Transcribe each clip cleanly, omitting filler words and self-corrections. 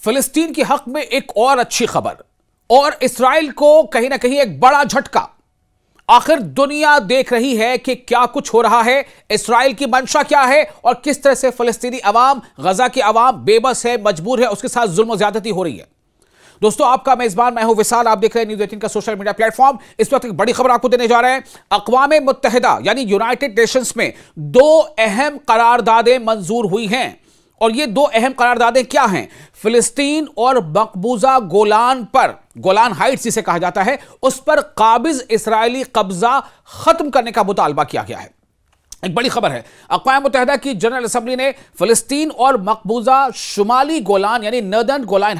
फिलिस्तीन के हक में एक और अच्छी खबर और इसराइल को कहीं ना कहीं एक बड़ा झटका। आखिर दुनिया देख रही है कि क्या कुछ हो रहा है, इसराइल की मंशा क्या है और किस तरह से फिलिस्तीनी अवाम, गजा की अवाम बेबस है, मजबूर है, उसके साथ जुल्म और ज्यादती हो रही है। दोस्तों, आपका मेजबान मैं हूं विशाल, आप देख रहे हैं न्यूज़ 18 का सोशल मीडिया प्लेटफॉर्म। इस वक्त एक बड़ी खबर आपको देने जा रहे हैं। अक़वाम मुत्तहिदा यानी यूनाइटेड नेशंस में दो अहम करारदादें मंजूर हुई हैं और ये दो अहम करारदादें क्या हैं? फिलिस्तीन और मकबूजा गोलान पर, गोलान हाइट्स जिसे कहा जाता है, उस पर काबिज इस्राएली कब्जा खत्म करने का मुतालबा किया गया है। एक बड़ी खबर है। अक़वाम मुत्तहिदा की जनरल असेंबली ने फिलिस्तीन और मकबूजा शुमाली गोलान यानी नदन गोलान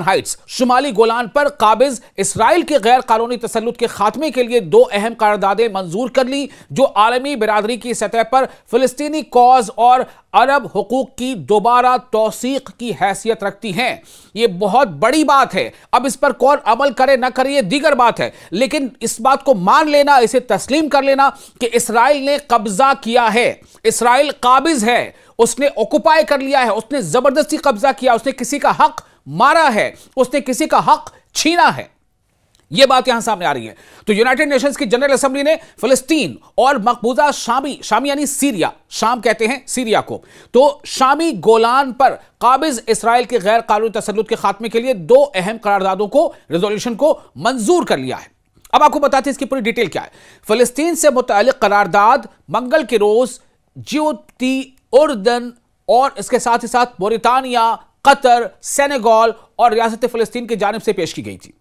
हाइट्स शुमाली गोलान पर काबिज इसराइल के गैर कानूनी तसल्लुत के खात्मे के लिए दो अहम करारदादें मंजूर कर ली, जो आलमी बिरादरी की सतह पर फिलिस्तीनी कॉज और अरब हुकूक की दोबारा तौसीक की हैसियत रखती हैं। यह बहुत बड़ी बात है। अब इस पर कौन अमल करे ना करे, यह दीगर बात है, लेकिन इस बात को मान लेना, इसे तस्लीम कर लेना कि इसराइल ने कब्जा किया है, इसराइल काबिज है, उसने ऑक्युपाई कर लिया है, उसने जबरदस्ती कब्जा किया, उसने किसी का हक मारा है, उसने किसी का हक छीना है। यह बात यहां सामने आ रही है। तो यूनाइटेड नेशंस की जनरल असेंबली ने फिलिस्तीन और मकबूजा शामी यानी सीरिया, शाम कहते हैं सीरिया को, तो शामी गोलान पर काबिज इसराइल के गैर कानूनी तसल्लुत के खात्मे के लिए दो अहम करारदादों को, रेजोल्यूशन को मंजूर कर लिया है। अब आपको बताते हैं इसकी पूरी डिटेल क्या है। फिलिस्तीन से मुताल्लिक करारदाद मंगल के रोज जिबूती, उर्दन और इसके साथ ही साथ मोरितानिया, कतर, सेनेगल और रियासत फिलिस्तीन की जानिब से पेश की गई थी।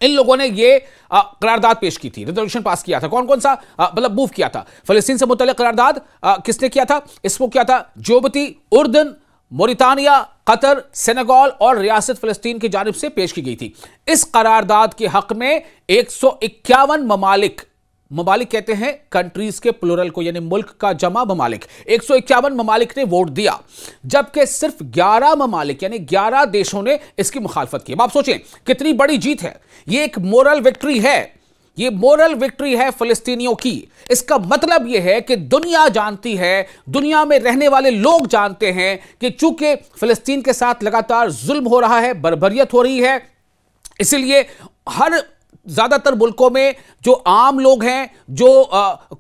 इन लोगों ने ये करारदाद पेश की थी, रेजोल्यूशन पास किया था। कौन कौन सा मतलब मूव किया था? फिलिस्तीन से मुतल्लिक करारदाद किसने किया था? इसको किया था जिबूती, उर्दन, मोरितानिया, कतर, सेनेगल और रियासत फिलिस्तीन की जानिब से पेश की गई थी। इस करारदाद के हक में 151 ममालिक कहते हैं कंट्रीज के प्लूरल को, यानी मुल्क का जमा ममालिक, 151 ममालिक ने वोट दिया, जबकि सिर्फ 11 ममालिक यानी 11 देशों ने इसकी मुखालफत की। अब आप सोचें कितनी बड़ी जीत है। यह एक मोरल विक्ट्री है, यह मोरल विक्ट्री है फिलिस्तीनियों की। इसका मतलब यह है कि दुनिया जानती है, दुनिया में रहने वाले लोग जानते हैं कि चूंकि फिलिस्तीन के साथ लगातार जुल्म हो रहा है, बर्बरियत हो रही है, इसलिए हर ज्यादातर मुल्कों में जो आम लोग हैं, जो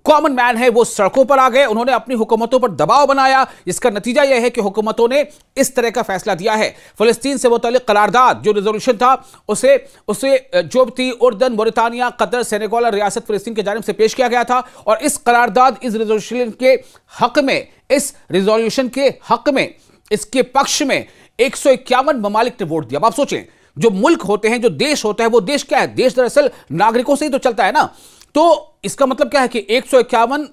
कॉमन मैन है, वो सड़कों पर आ गए। उन्होंने अपनी हुकूमतों पर दबाव बनाया। इसका नतीजा यह है कि हुकूमतों ने इस तरह का फैसला दिया है। फिलिस्तीन से मुतल्लिक करारदाद जो रेजोल्यूशन था, उसे जिबूती, उर्दन, मोरितानिया, कतर, सेनेगल और रियासत फिलिस्तीन की जानिब से पेश किया गया था। और इस करारदाद, इस रेजोल्यूशन के हक में, इसके पक्ष में 151 ममालिक ने वोट दिया। अब आप सोचें, जो मुल्क होते हैं, जो देश होता है, वो देश क्या है? देश दरअसल नागरिकों से ही तो चलता है ना। तो इसका मतलब क्या है कि 151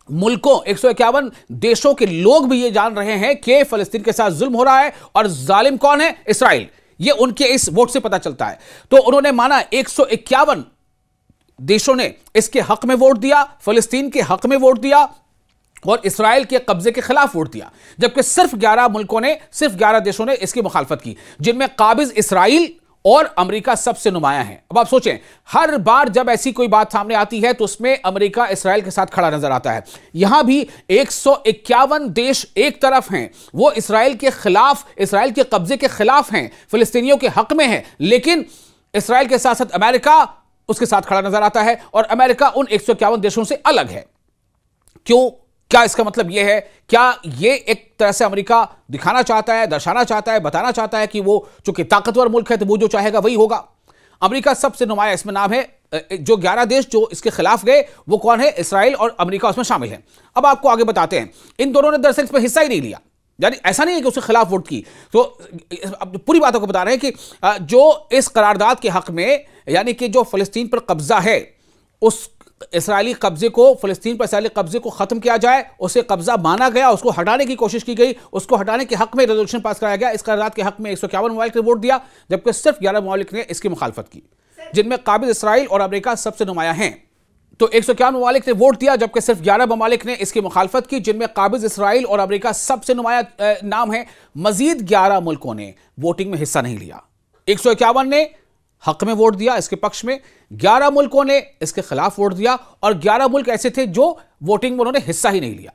मुल्कों, 151 देशों के लोग भी ये जान रहे हैं कि फिलिस्तीन के साथ जुल्म हो रहा है और जालिम कौन है? इसराइल। ये उनके इस वोट से पता चलता है। तो उन्होंने माना 151 देशों ने इसके हक में वोट दिया, फिलिस्तीन के हक में वोट दिया और इसराइल के कब्जे के खिलाफ वोट दिया, जबकि सिर्फ 11 मुल्कों ने, सिर्फ 11 देशों ने इसकी मुखालफत की, जिनमें काबिज इसराइल और अमेरिका सबसे नुमाया है। अब आप सोचें, हर बार जब ऐसी कोई बात सामने आती है तो उसमें अमेरिका इसराइल के साथ खड़ा नजर आता है। यहां भी 151 देश एक तरफ हैं, वो इसराइल के खिलाफ, इसराइल के कब्जे के खिलाफ हैं, फिलिस्तीनियों के हक में है, लेकिन इसराइल के साथ साथ अमेरिका उसके साथ खड़ा नजर आता है और अमेरिका उन 151 देशों से अलग है। क्यों? क्या इसका मतलब यह है? क्या यह एक तरह से अमेरिका दिखाना चाहता है, दर्शाना चाहता है, बताना चाहता है कि वो चूंकि ताकतवर मुल्क है तो वो जो चाहेगा वही होगा? अमेरिका सबसे नुमाया इसमें नाम है। जो 11 देश जो इसके खिलाफ गए वो कौन है? इसराइल और अमेरिका उसमें शामिल है। अब आपको आगे बताते हैं, इन दोनों ने दरअसल इसमें हिस्सा ही नहीं लिया, यानी ऐसा नहीं है कि उसके खिलाफ वोट की। तो पूरी बातों को बता रहे हैं कि जो इस करारदाद के हक में, यानी कि जो फिलिस्तीन पर कब्जा है, उस इसराइली कब्जे को, फिलिस्तीन पर इसराइली कब्जे को खत्म किया जाए, उसे कब्जा माना गया, उसको हटाने की कोशिश की गई, उसको हटाने के हक में रेजोल्यूशन पास कराया गया। इस करारदाद के हक में 151 ममालिक ने वोट दिया, जबकि सिर्फ 11 ममालिक ने इसकी मुखालफत की, जिनमें काबिज इसराइल और अमेरिका सबसे नुमाया हैं। तो 151 ममालिक ने वोट दिया, जबकि सिर्फ 11 ममालिक ने इसकी मुखालफत की, जिनमें काबिज इसराइल और अमेरिका सबसे नुमाया नाम है। मजीद 11 मुल्कों ने वोटिंग में हिस्सा नहीं लिया। 151 ने हक में वोट दिया इसके पक्ष में, 11 मुल्कों ने इसके खिलाफ वोट दिया और 11 मुल्क ऐसे थे जो वोटिंग में उन्होंने हिस्सा ही नहीं लिया।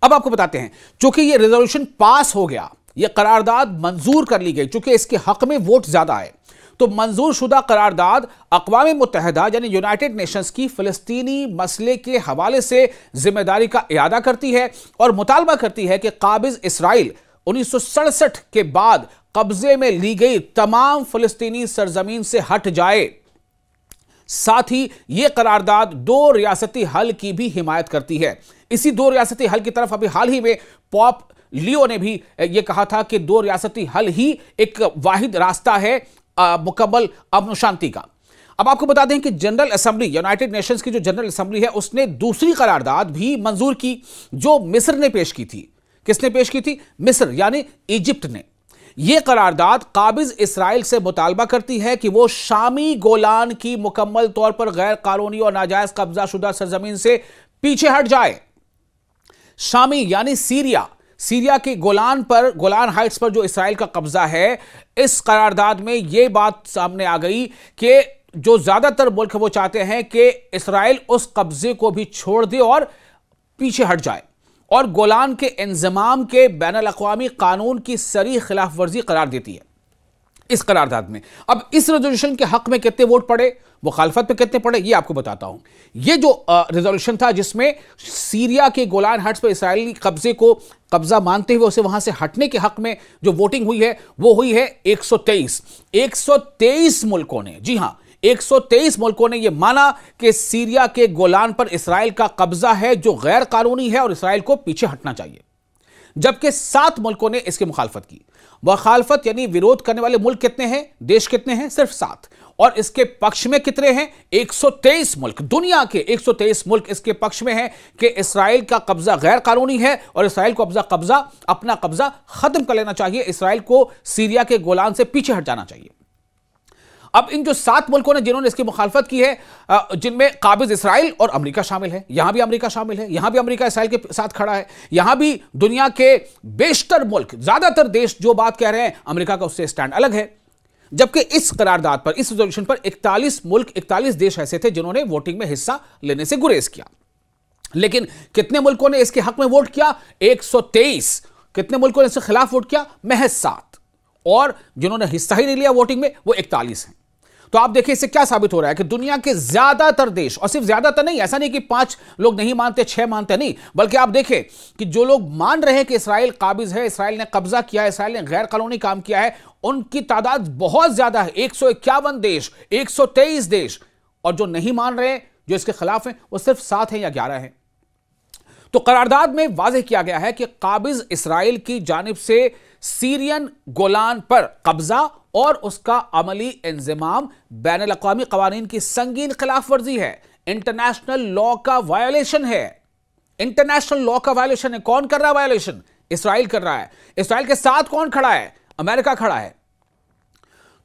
अब आपको बताते हैं, चूंकि ये रेजोल्यूशन पास हो गया, यह करारदाद मंजूर कर ली गई, चूंकि इसके हक में वोट ज्यादा है। तो मंजूर शुदा करारदाद अक़वाम मुत्तहिदा यानी यूनाइटेड नेशंस की फ़लस्तीनी मसले के हवाले से जिम्मेदारी का इरादा करती है और मुतालबा करती है कि काबिज इसराइल 1967 के बाद कब्जे में ली गई तमाम फ़लस्तीनी सरजमीन से हट जाए। साथ ही यह करारदाद दो रियासती हल की भी हिमायत करती है। इसी दो रियासती हल की तरफ अभी हाल ही में पॉप लियो ने भी यह कहा था कि दो रियासती हल ही एक वाहिद रास्ता है मुकम्मल अमन शांति का। अब आपको बता दें कि जनरल असेंबली, यूनाइटेड नेशंस की जो जनरल असेंबली है, उसने दूसरी करारदाद भी मंजूर की जो मिस्र ने पेश की थी। किसने पेश की थी? मिस्र यानी इजिप्ट ने। यह करारदाद काबिज इसराइल से मुतालबा करती है कि वो शामी गोलान की मुकम्मल तौर पर गैर कानूनी और नाजायज कब्जा शुदा सरजमीन से पीछे हट जाए। शामी यानी सीरिया के गोलान पर, गोलान हाइट्स पर जो इसराइल का कब्जा है, इस करारदाद में यह बात सामने आ गई कि जो ज्यादातर मुल्क वो चाहते हैं कि इसराइल उस कब्जे को भी छोड़ दे और पीछे हट जाए और गोलान के इंजमाम के बैनुल अक़वामी कानून की सरी खिलाफ वर्जी करार देती है इस करारदाद में। अब इस रेजोल्यूशन के हक में कितने वोट पड़े, मुखालफत पे कितने पड़े, ये आपको बताता हूं। ये जो रेजोल्यूशन था जिसमें सीरिया के गोलान हाइट्स पर इसराइली कब्जे को कब्जा मानते हुए उसे वहां से हटने के हक में जो वोटिंग हुई है वो हुई है 123 मुल्कों ने, जी हां 123 मुल्कों ने यह माना कि सीरिया के गोलान पर इसराइल का कब्जा है जो गैर कानूनी है और इसराइल को पीछे हटना चाहिए। जबकि 7 मुल्कों ने इसकी मुखालफत की। मुखालफत यानी विरोध करने वाले मुल्क कितने हैं, देश कितने हैं? सिर्फ 7। और इसके पक्ष में कितने हैं? 123 मुल्क। दुनिया के 123 मुल्क इसके पक्ष में हैं कि इसराइल का कब्जा गैर कानूनी है और इसराइल को अपना कब्जा खत्म कर लेना चाहिए, इसराइल को सीरिया के गोलान से पीछे हट जाना चाहिए। अब इन जो 7 मुल्कों ने जिन्होंने इसकी मुखालफत की है, जिनमें काबिज इसराइल और अमेरिका शामिल है, यहां भी अमेरिका शामिल है, यहां भी अमेरिका इसराइल के साथ खड़ा है, यहां भी दुनिया के बेशतर मुल्क, ज्यादातर देश जो बात कह रहे हैं, अमेरिका का उससे स्टैंड अलग है। जबकि इस करारदाद पर, इस रेजोल्यूशन पर 41 मुल्क, 41 देश ऐसे थे जिन्होंने वोटिंग में हिस्सा लेने से गुरेज किया। लेकिन कितने मुल्कों ने इसके हक में वोट किया? 123। कितने मुल्कों ने इसके खिलाफ वोट किया? महज 7। और जिन्होंने हिस्सा ही नहीं लिया वोटिंग में वो 41 हैं। तो आप देखिए इससे क्या साबित हो रहा है कि दुनिया के ज्यादातर देश, और सिर्फ ज्यादातर नहीं, ऐसा नहीं कि 5 लोग नहीं मानते, 6 मानते, नहीं, बल्कि आप देखें कि जो लोग मान रहे हैं कि इसराइल काबिज है, इसराइल ने कब्जा किया है, इसराइल ने गैर कानूनी काम किया है, उनकी तादाद बहुत ज्यादा है। 151 देश, 123 देश। और जो नहीं मान रहे, जो इसके खिलाफ हैं, वो सिर्फ 7 हैं या 11 हैं। तो करारदाद में वाज़ेह किया गया है कि काबिज इसराइल की जानिब से सीरियन गोलान पर कब्जा और उसका अमली इंजमाम बैनुल अक़वामी क़वानीन की संगीन खिलाफ वर्जी है, इंटरनेशनल लॉ का वायोलेशन है। इंटरनेशनल लॉ का वायोलेशन है। कौन कर रहा है वायोलेशन? इसराइल कर रहा है। इसराइल के साथ कौन खड़ा है? अमेरिका खड़ा है।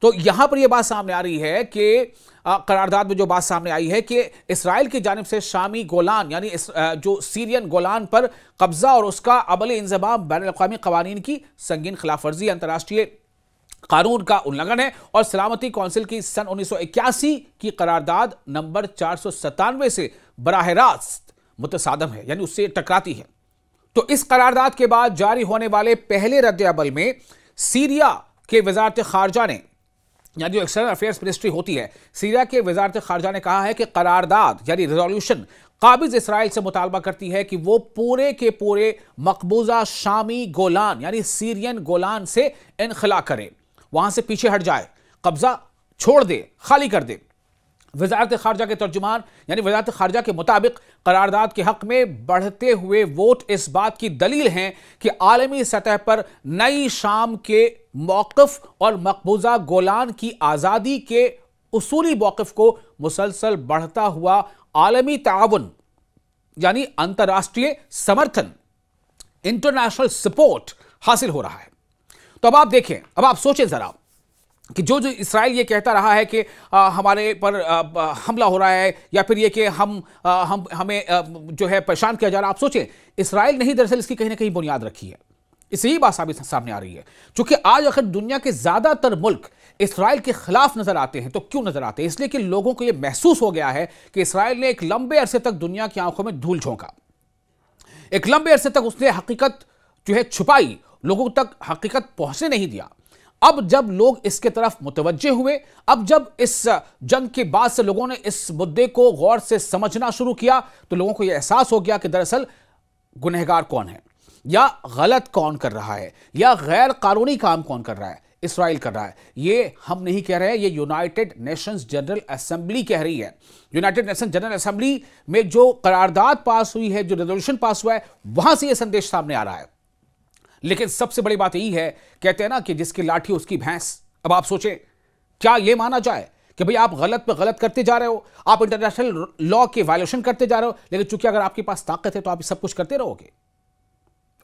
तो यहां पर यह बात सामने आ रही है कि करारदाद में जो बात सामने आई है कि इसराइल की जानिब से शामी गोलान यानी जो सीरियन गोलान पर कब्जा और उसका अमली इंजमाम बैनुल अक़वामी क़वानीन की संगीन खिलाफ वर्जी, अंतर्राष्ट्रीय कानून का उल्लंघन है और सलामती कौंसिल की सन 1981 की करारदाद नंबर 497 से बराह रास्त मुतसादम है, यानी उससे टकराती है। तो इस करारदाद के बाद जारी होने वाले पहले रद्द-ए-अमल में सीरिया के वज़ारत ख़ारजा ने, यानी जो एक्सटर्नल अफेयर्स मिनिस्ट्री होती है, सीरिया के वज़ारत ख़ारजा ने कहा है कि करारदाद यानी रेजोल्यूशन काबिज इसराइल से मुतालबा करती है कि वो पूरे के पूरे मकबूजा शामी गोलान यानी सीरियन गोलान से इनखला करे, वहां से पीछे हट जाए, कब्जा छोड़ दे, खाली कर दे। वज़ारत ख़ारजा के तर्जुमान यानी वज़ारत ख़ारजा के मुताबिक करारदाद के हक में बढ़ते हुए वोट इस बात की दलील हैं कि आलमी सतह पर नई शाम के मौक़िफ़ और मकबूजा गोलान की आज़ादी के उसूली मौक़िफ़ को मुसलसल बढ़ता हुआ आलमी ताउन यानी अंतर्राष्ट्रीय समर्थन, इंटरनेशनल सपोर्ट हासिल हो रहा है। तो अब आप देखें, अब आप सोचें जरा कि जो इसराइल ये कहता रहा है कि हमारे पर हमला हो रहा है या फिर ये कि हमें जो है परेशान किया जा रहा है, आप सोचें इसराइल ने ही दरअसल इसकी कहीं ना कहीं बुनियाद रखी है। इससे ही बात सामने आ रही है। क्योंकि आज अगर दुनिया के ज्यादातर मुल्क इसराइल के खिलाफ नजर आते हैं तो क्यों नजर आते हैं? इसलिए कि लोगों को यह महसूस हो गया है कि इसराइल ने एक लंबे अरसे तक दुनिया की आंखों में धूल झोंका, एक लंबे अरसे तक उसने हकीकत जो है छुपाई, लोगों तक हकीकत पहुंचने नहीं दिया। अब जब लोग इसके तरफ मुतवज्जे हुए, अब जब इस जंग के बाद से लोगों ने इस मुद्दे को गौर से समझना शुरू किया, तो लोगों को यह एहसास हो गया कि दरअसल गुनहगार कौन है, या गलत कौन कर रहा है, या गैर कानूनी काम कौन कर रहा है। इस्राइल कर रहा है। ये हम नहीं कह रहे हैं, ये यूनाइटेड नेशंस जनरल असेंबली कह रही है। यूनाइटेड नेशंस जनरल असेंबली में जो करारदाद पास हुई है, जो रेजोल्यूशन पास हुआ है, वहां से ये संदेश सामने आ रहा है। लेकिन सबसे बड़ी बात यही है, कहते हैं ना कि जिसकी लाठी उसकी भैंस। अब आप सोचें, क्या यह माना जाए कि भाई आप गलत पे गलत करते जा रहे हो, आप इंटरनेशनल लॉ के वायलेशन करते जा रहे हो, लेकिन चूंकि अगर आपके पास ताकत है तो आप सब कुछ करते रहोगे,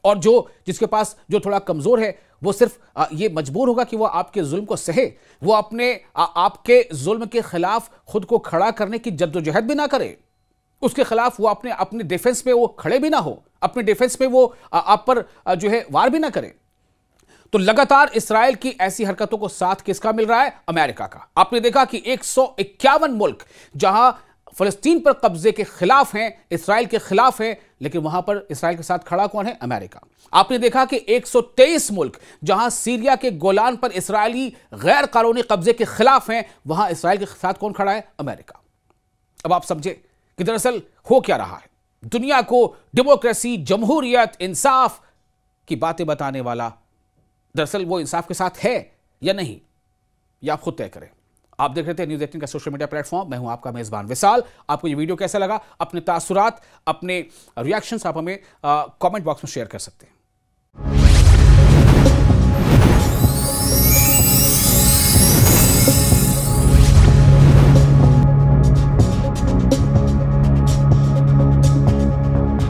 और जिसके पास जो थोड़ा कमजोर है वो सिर्फ ये मजबूर होगा कि वो आपके जुल्म को सहे, वो आपके जुल्म के खिलाफ खुद को खड़ा करने की जद्दोजहद भी ना करे, उसके खिलाफ वो अपने डिफेंस में वो खड़े भी ना हो, अपने डिफेंस में वो आप पर जो है वार भी ना करे। तो लगातार इस्राएल की ऐसी हरकतों को साथ किसका मिल रहा है? अमेरिका का। आपने देखा कि 151 मुल्क जहां फलस्तीन पर कब्जे के खिलाफ हैं, इस्राएल के खिलाफ हैं, लेकिन वहां पर इस्राएल के साथ खड़ा कौन है? अमेरिका। आपने देखा कि 123 मुल्क जहां सीरिया के गोलान पर इस्राएली गैर कानूनी कब्जे के खिलाफ हैं, वहां इस्राएल के साथ कौन खड़ा है? अमेरिका। अब आप समझे कि दरअसल हो क्या रहा है। दुनिया को डेमोक्रेसी, जमहूरियत, इंसाफ की बातें बताने वाला दरअसल वो इंसाफ के साथ है या नहीं, यह आप खुद तय करें। आप देख रहे थे न्यूज़ 18 का सोशल मीडिया प्लेटफॉर्म। मैं हूं आपका मेजबान विशाल। आपको ये वीडियो कैसा लगा? अपने तासुरात, अपने रिएक्शंस आप हमें कमेंट बॉक्स में शेयर कर सकते हैं।